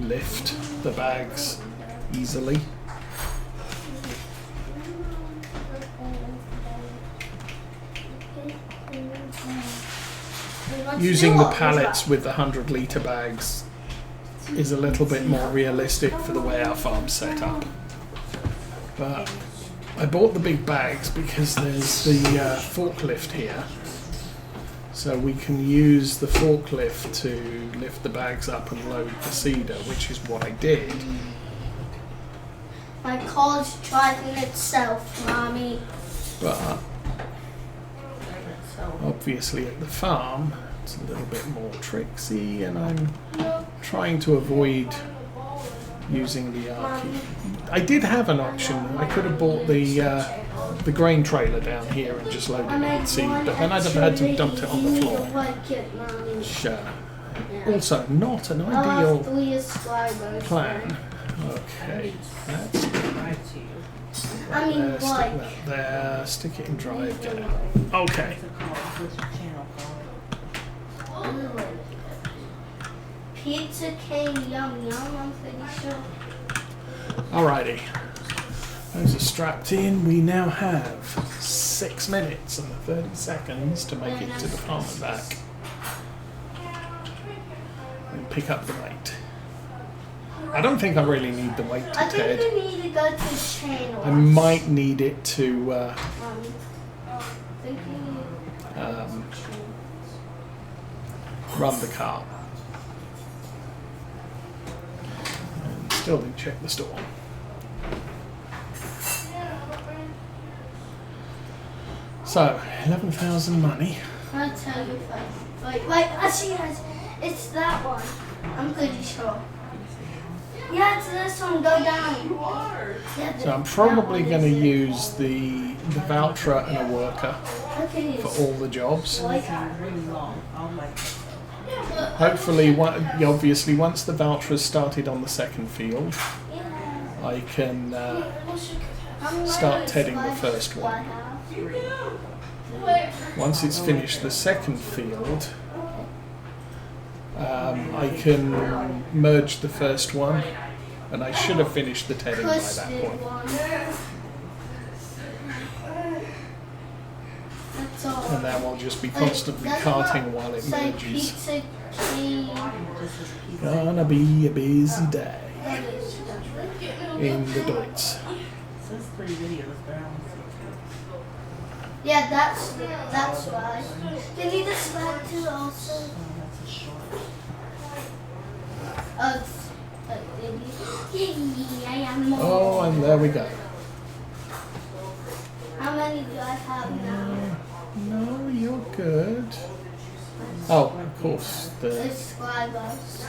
lift the bags easily. Using the pallets with the 100-litre bags is a little bit more realistic for the way our farm's set up. But I bought the big bags because there's the forklift here. So we can use the forklift to lift the bags up and load the cedar, which is what I did. My car's driving itself, Mommy. But obviously at the farm it's a little bit more tricksy, and I'm trying to avoid using the Archie. I did have an option. I could have bought the grain trailer down here and just loaded it with seed, but then I'd have had to dump it on the floor. Sure. Also, not an ideal plan. Okay, that's good. Stick that there, stick it in drive, get out. Okay. Pizza King, yum yum, I'm pretty sure. Alrighty. Those are strapped in. We now have 6 minutes and 30 seconds to make it to the farm and back. And pick up the weight. I don't think I really need the weight to I Ted. think we need to go to channel. I might need it to run the car. And still didn't check the store. So, 11,000 money. I'll tell you first. Wait, actually, it's that one. I'm pretty sure. Yeah, it's this one. Go down. Yeah, So I'm probably going to use the Valtra and a worker for all the jobs. Hopefully, obviously, once the Valtra's started on the second field, I can start tedding the first one. Once it's finished the second field, I can merge the first one, and I should have finished the tedding by that point. And then we'll just be constantly carting while it merges. Gonna be a busy day in the Deutz. Yeah, that's right. You need a slab too also. Oh, and there we go. How many do I have now? No, you're good. Oh, of course. Subscribers.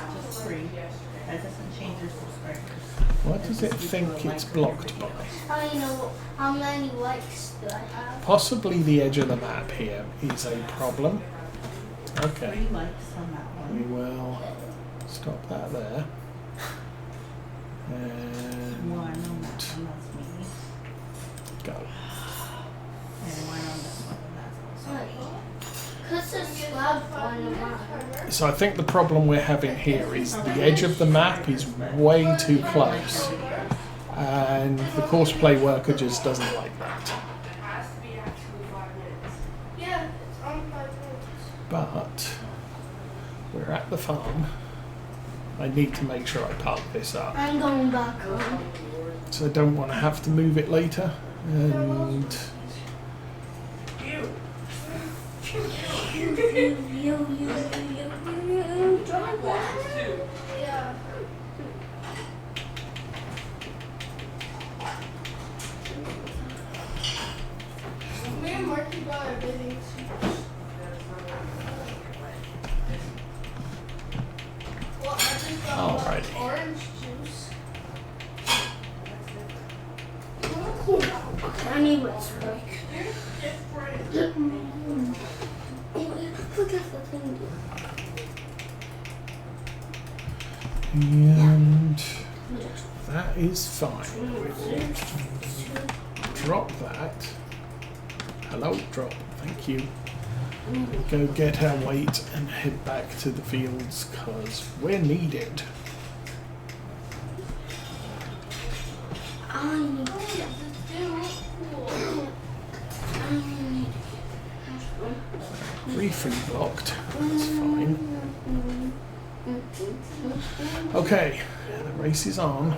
What does it think it's blocked by? I know how many likes do I have? Possibly the edge of the map here is a problem. Okay. We will stop that there. And go. So I think the problem we're having here is the edge of the map is way too close, and the course play worker just doesn't like that. But we're at the farm. I need to make sure I park this up. I'm going back home. So I don't want to have to move it later. And Orange juice. Anyways, and that is fine. Drop that. Hello, drop. Thank you. Go get our weight and head back to the fields because we're needed. Briefly blocked. That's fine. Okay, the race is on.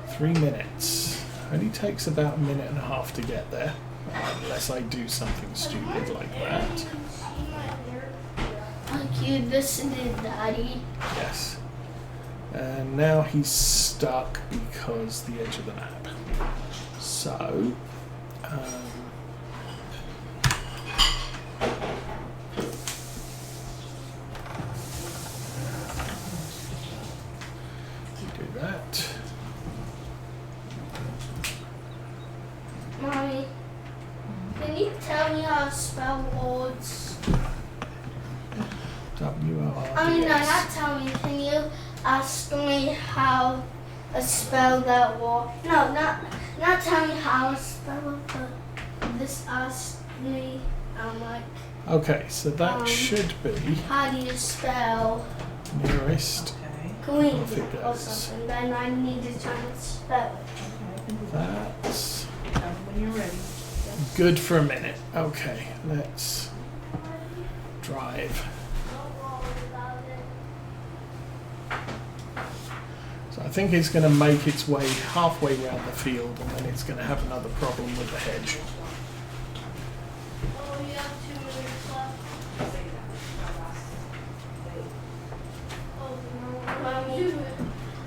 3 minutes. Only takes about a minute and a half to get there. Unless I do something stupid like that. Like you listened to Daddy. Yes. And now he's stuck because the edge of the map. So, do that. Mommy, can you tell me how to spell words? W-O-R-D-S. I mean, no, not tell me. Can you ask me how to spell that word? No, not tell me how to spell it, but this asked me, I'm like, Okay, so that should be how do you spell nearest. green Off it or goes. something? Then I need to try and spell it. That's When you're ready. good for a minute. Okay, let's drive. So I think it's going to make its way halfway around the field and then it's going to have another problem with the hedge. Oh, you have 2 minutes left. Oh, no. Mommy, you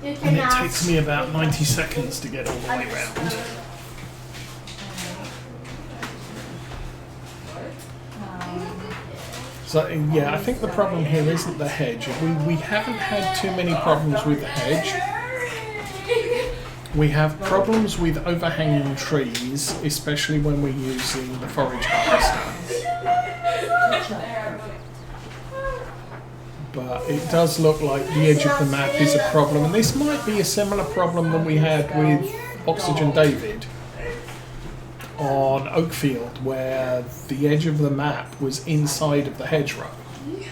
And can it ask. takes me about 90 seconds to get all the way around. So yeah, I think the problem here isn't the hedge. We haven't had too many problems with the hedge. We have problems with overhanging trees, especially when we're using the forage harvester. But it does look like the edge of the map is a problem, and this might be a similar problem that we had with Oxygen David on Oakfield, where the edge of the map was inside of the hedgerow. You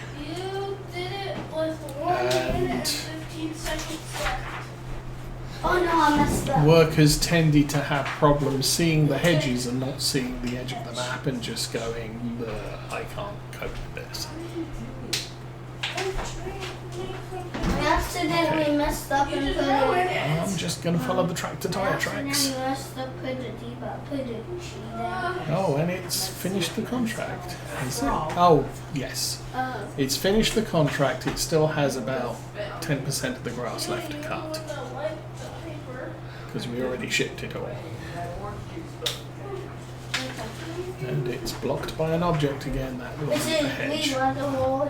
did it with 1 minute and 15 seconds left. Oh no, I messed up. Workers tended to have problems seeing the hedges and not seeing the edge of the map and just going, I can't cope with this. I accidentally messed up and put it. I'm just going to follow the tractor tyre tracks. I messed up, put it deep, I put it there. Oh, and it's finished the contract. Is it? Oh, yes. It's finished the contract. It still has about 10% of the grass left to cut. Because we already shipped it all. And it's blocked by an object again. That will be Is the it hedge. level?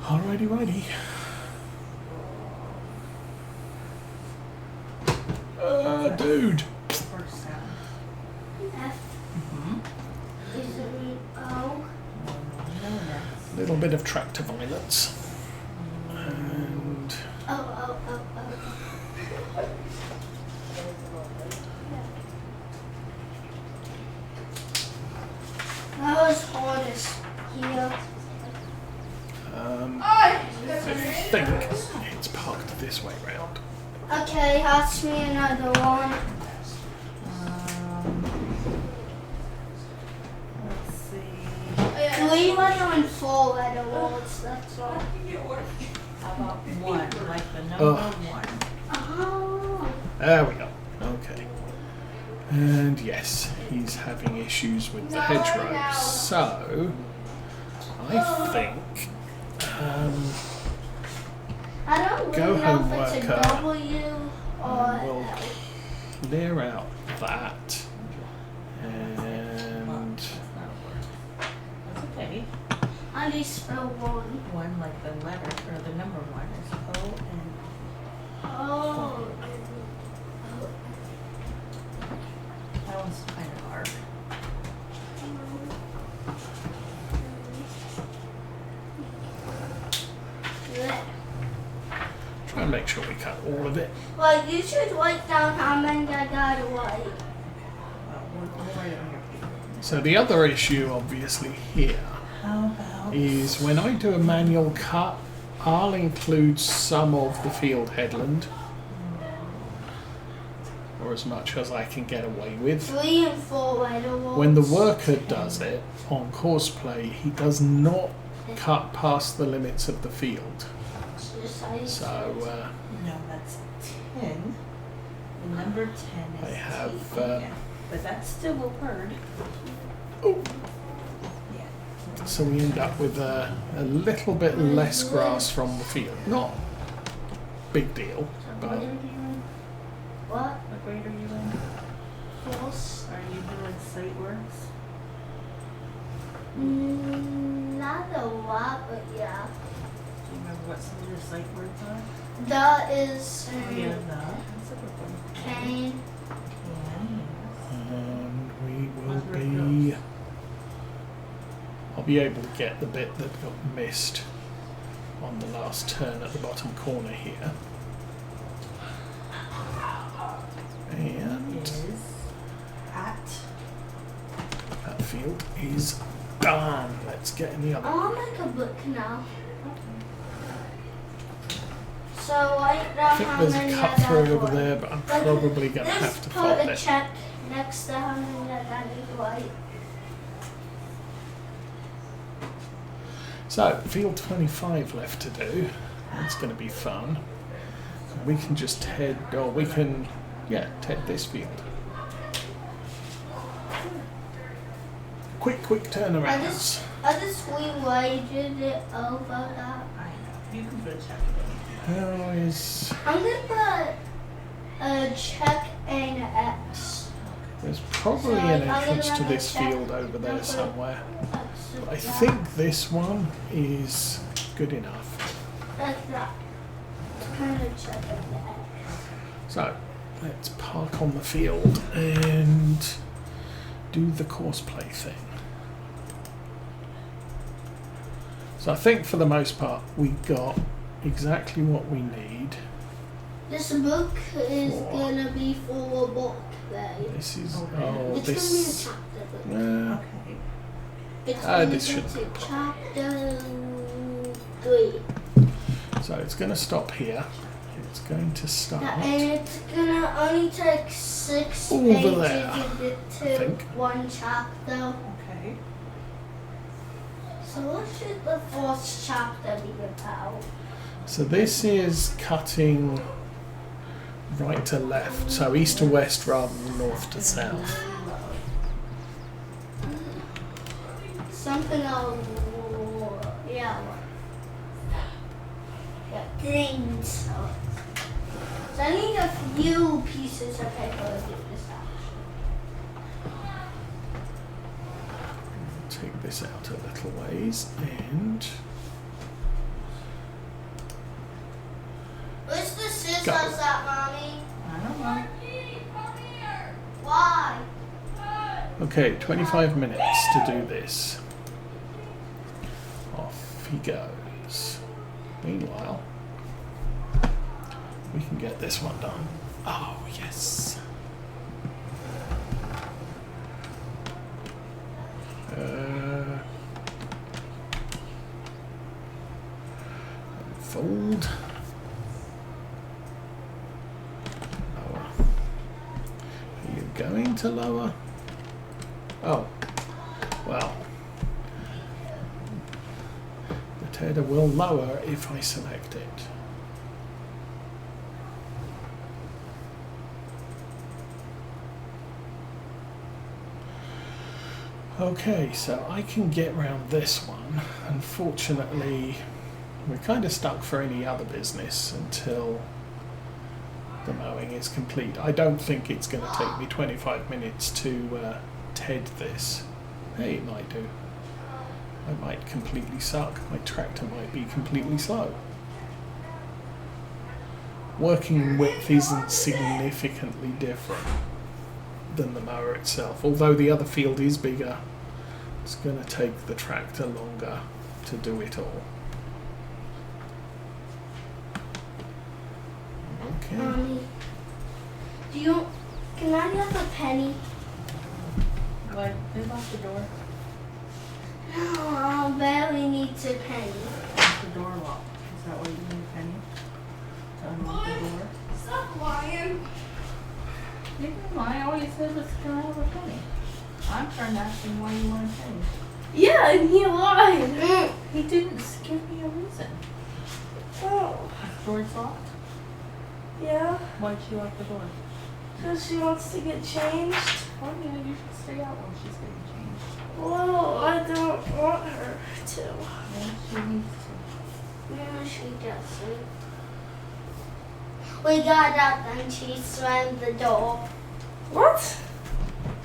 Alrighty, righty. Dude. First sound. F. Is it O? No, that's. Little bit of tractor violence. And Oh. That was hardest here. I think it's parked this way round. Okay, ask me another one. Let's see. 3-letter and 4-letter words, that's all. How about 1, like the number 1? Oh. There we go. Okay. And yes, he's having issues with the hedgerow. So, I think I don't Go really know home, if it's worker. a W or we'll L. clear out that. And That's okay. How do you spell 1? 1, like the letter, or the number 1 is O and Oh. that one's kind of hard. Blech. try and make sure we cut all of it. Well, you should write down how many I got away. We'll write it on your paper. So the other issue, obviously, here How about is when I do a manual cut, I'll include some of the field headland, or as much as I can get away with. 3 and 4 weather walls. When the worker does it on courseplay, he does not cut past the limits of the field. So No, that's 10. The number 10 is I have, T. Yeah. But that's still a word. oh, Yeah. so we end up with a little bit less grass from the field. Not big deal, What but grade are you in? What? What grade are you in? False? Are you doing site works? Not a lot, but yeah. Do you remember what some of your site words are? The is Oh, yeah, that's a good one. cane. and we will be. I'll be able to get the bit that got missed on the last turn at the bottom corner here. And Is at. that field is done. Let's get in the other. I'll make a book now. So right now, I think how there's many a I cut got through over for? there, but I'm probably going to have Let's to put fold a it. check next to how many I got is right. So, field 25 left to do. That's going to be fun. We can just head, or we can, yeah, head this field. Quick turnarounds. I just reweighted it over that. I know. You can put a check How is... I'm gonna put a check and an X. There's probably So, an I'm gonna entrance to run a this check field over there and put somewhere. X I like that. think this one is good enough. Like that. Kind of check and an X. So, let's park on the field and do the courseplay thing. So I think for the most part we got exactly what we need. This book is Four. gonna be for a book, right? This is Okay. It's this. gonna be a chapter book. Okay. It's Ah, gonna this be should to be chapter 3. So it's going to stop here. It's going to start. Yeah, and it's gonna only take 6 Over pages there, to get I to think. one chapter. Okay. So what should the fourth chapter be about? So this is cutting right to left, so east to west rather than north to south. Something else. Yeah. Yeah, things. So I need a few pieces of paper to do this action. Take this out a little ways and Where's the scissors Go. at, Mommy? I don't know. Why? okay, 25 minutes to do this. Off he goes. Meanwhile, we can get this one done. Oh, yes. Fold. Lower. Are you going to lower? Oh, well. The tether will lower if I select it. Okay, so I can get round this one. Unfortunately, we're kind of stuck for any other business until the mowing is complete. I don't think it's going to take me 25 minutes to TED this. Hey, it might do. I might completely suck. My tractor might be completely slow. Working width isn't significantly different than the mower itself. Although the other field is bigger, it's going to take the tractor longer to do it all. Okay. Mommy, can I have a penny? What? Who locked the door? No, I barely need a penny. It's the door locked. Is that did was turn over a penny. I'm trying to ask him why you want to change. Yeah, and he lied. He didn't give me a reason. Oh. The door's locked. Yeah, Why'd she lock the door? because she wants to get changed. Oh yeah, you should stay out while she's getting changed. Well, I don't want her to. Yeah, she needs to. No, she doesn't. We got out and she slammed the door. What?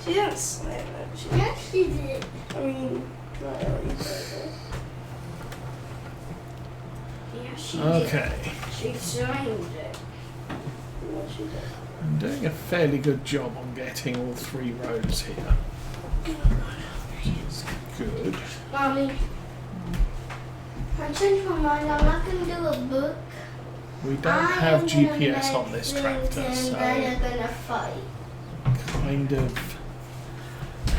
She didn't slam it. Yes, she did. I mean, not really, but... Yeah, she Okay. did. She slammed it. No, she didn't. I'm doing a fairly good job on getting all 3 rows here. It's good. Mommy, I changed my mind. I'm not going to do a book. We don't have GPS on this tractor, so they're going to fight. kind of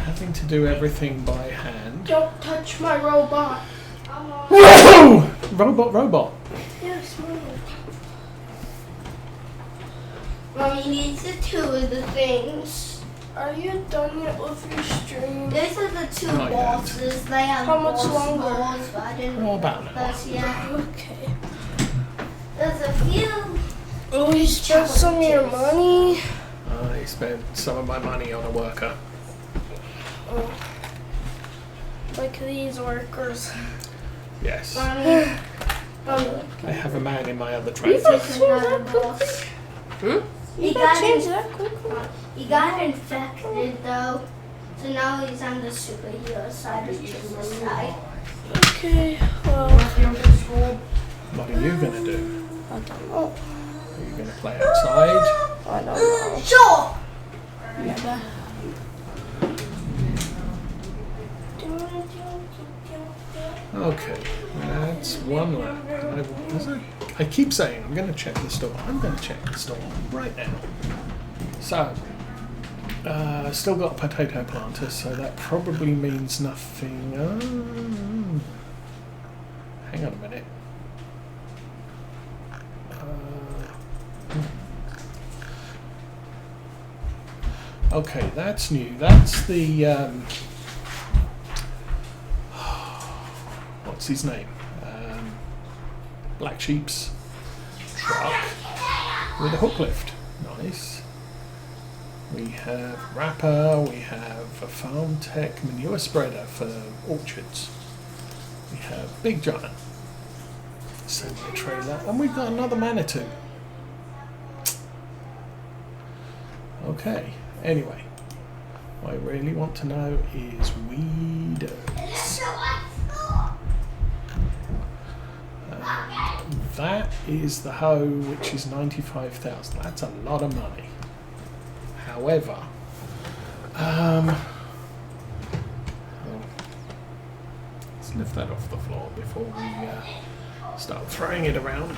having to do everything by hand. Don't touch my robot. Whoa! Robot. Yes, Mommy. Mommy, these are 2 of the things. Are you done yet with your stream? These are the 2 Not yet. bosses. They have How much boss longer? balls, but I didn't Oh, about an hour. those yet. Okay. There's a few. Oh, you spent some of your money. I spent some of my money on a worker. Oh. Like these workers. Yes. Mommy, I have a man in my other You tractor. got changed that quickly? he You got got changed that quickly? He got infected though, so now he's on the superhero side of the side. Okay, well, What are you going to do? I don't know. Are you going to play outside? I don't know. Sure. Yeah, Okay, that's 1 lap. I keep saying I'm going to check the store. I'm going to check the store right now. So, still got a potato planter, so that probably means nothing. Hang on a minute. Okay, that's new. That's the what's his name? Black Sheep's truck with a hook lift. Nice. We have wrapper. We have a Farm Tech manure spreader for orchards. We have big giant semi trailer, and we've got another Manitou. Okay. Anyway, what I really want to know is weeders. That is the hoe, which is 95,000. That's a lot of money. However, let's lift that off the floor before we start throwing it around.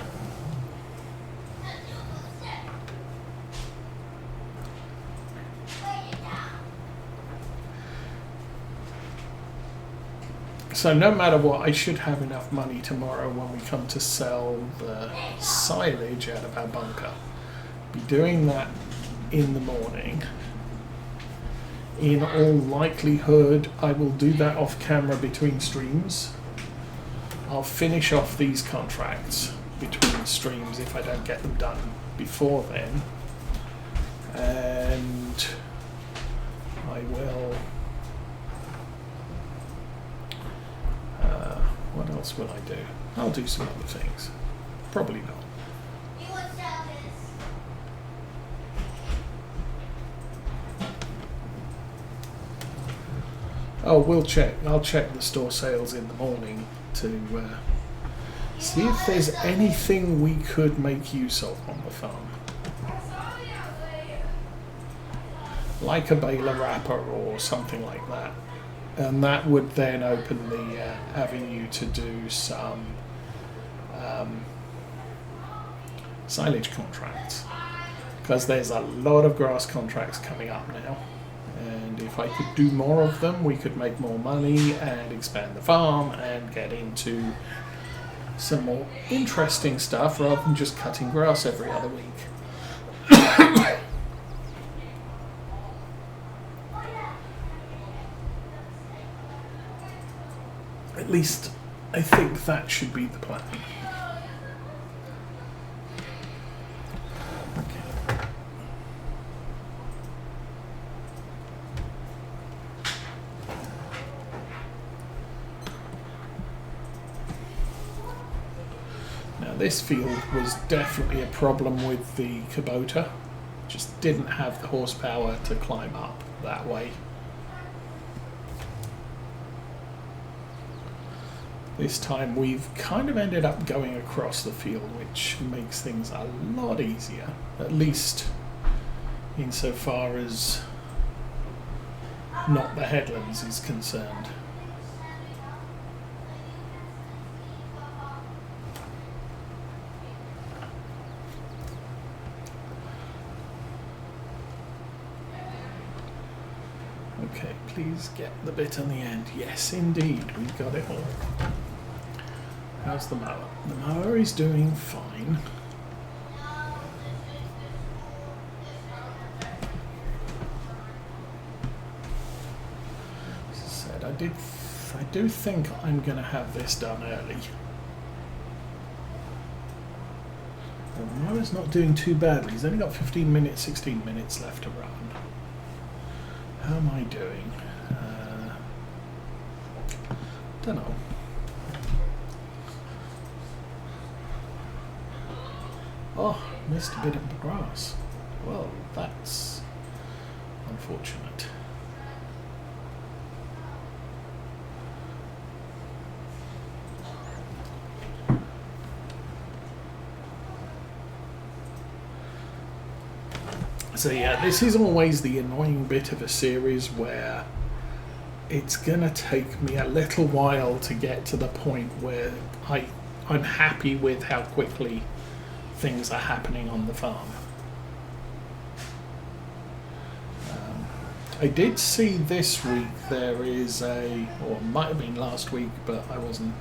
So no matter what, I should have enough money tomorrow when we come to sell the silage out of our bunker. Be doing that in the morning. In all likelihood, I will do that off camera between streams. I'll finish off these contracts between streams if I don't get them done before then. And I will... what else will I do? I'll do some other things. Probably not. Oh, we'll check. I'll check the store sales in the morning to see if there's anything we could make use of on the farm. Like a baler wrapper or something like that. And that would then open the avenue to do some silage contracts. Because there's a lot of grass contracts coming up now. And if I could do more of them, we could make more money and expand the farm and get into some more interesting stuff rather than just cutting grass every other week. At least I think that should be the plan. Okay. Now this field was definitely a problem with the Kubota. Just didn't have the horsepower to climb up that way. This time we've kind of ended up going across the field, which makes things a lot easier, at least insofar as not the headlands is concerned. Okay, please get the bit on the end. Yes, indeed, we've got it all. How's the mower? The mower is doing fine. As I said, I do think I'm going to have this done early. The mower's not doing too badly. He's only got 15 minutes, 16 minutes left to run. How am I doing? Don't know. Oh, missed a bit of the grass. Well, that's unfortunate. So yeah, this is always the annoying bit of a series where it's gonna take me a little while to get to the point where I'm happy with how quickly things are happening on the farm. I did see this week there is or it might have been last week, but I wasn't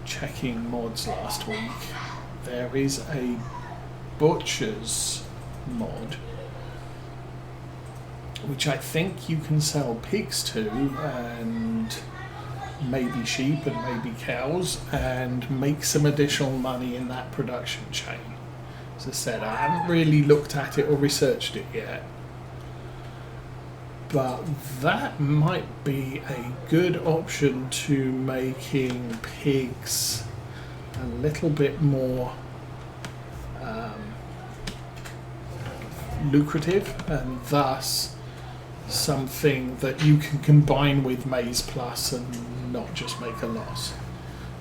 checking mods last week. There is a butcher's mod which I think you can sell pigs to, and maybe sheep and maybe cows, and make some additional money in that production chain. As I said, I haven't really looked at it or researched it yet, but that might be a good option to making pigs a little bit more lucrative, and thus something that you can combine with Maize Plus and not just make a loss.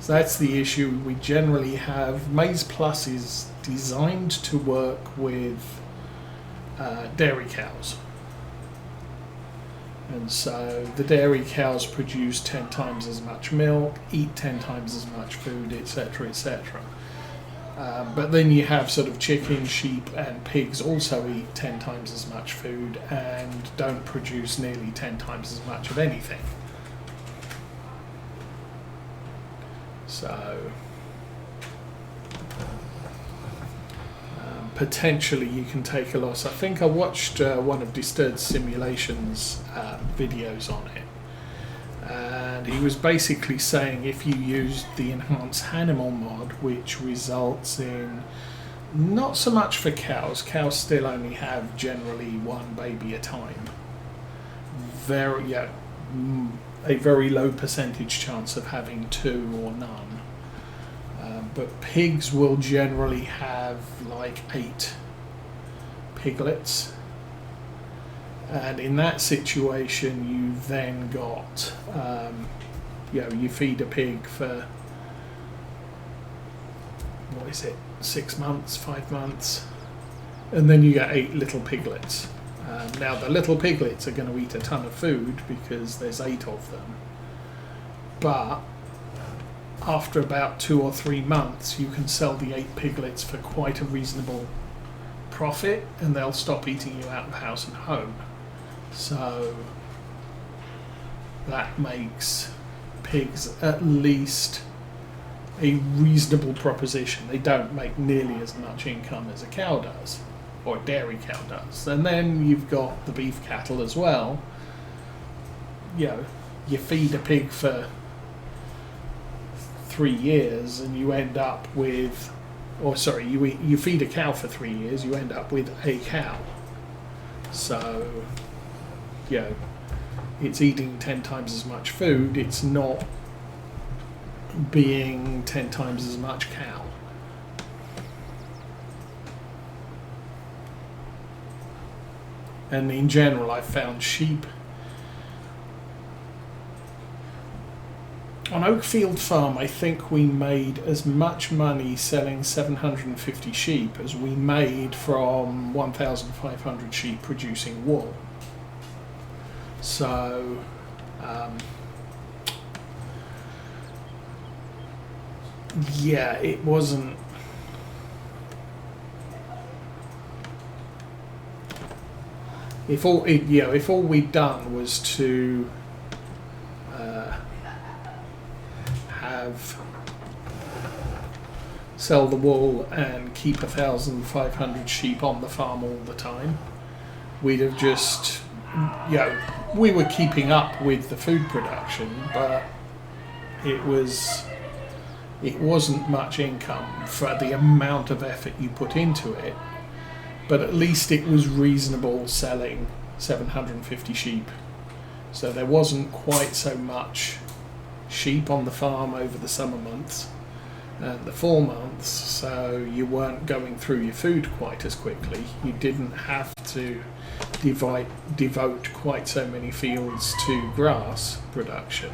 So that's the issue we generally have. Maize Plus is designed to work with dairy cows, and so the dairy cows produce 10 times as much milk, eat 10 times as much food, etc., etc. But then you have sort of chicken, sheep and pigs also eat 10 times as much food and don't produce nearly 10 times as much of anything. So potentially you can take a loss. I think I watched one of Disturbed's simulations videos on it, and he was basically saying if you use the enhanced animal mod, which results in not so much for cows still only have generally one baby a time, a very low percentage chance of having 2 or none. But pigs will generally have like 8 piglets, and in that situation you then got you feed a pig for 6 months, 5 months, and then you get 8 little piglets. Now the little piglets are going to eat a ton of food because there's 8 of them, but after about 2 or 3 months you can sell the 8 piglets for quite a reasonable profit, and they'll stop eating you out of house and home. So that makes pigs at least a reasonable proposition. They don't make nearly as much income as a cow does, or a dairy cow does. And then you've got the beef cattle as well. You know, you feed a pig for 3 years and you end up with, or sorry, you feed a cow for 3 years, you end up with a cow. So, you know, it's eating 10 times as much food, it's not being 10 times as much cow. And in general, I've found sheep on Oakfield Farm. I think we made as much money selling 750 sheep as we made from 1,500 sheep producing wool. So yeah, it wasn't. If all we'd done was to sell the wool and keep 1,500 sheep on the farm all the time, we'd have just, we were keeping up with the food production, but it wasn't much income for the amount of effort you put into it. But at least it was reasonable selling 750 sheep. So there wasn't quite so much sheep on the farm over the summer months and the fall months, so you weren't going through your food quite as quickly. You didn't have to devote quite so many fields to grass production.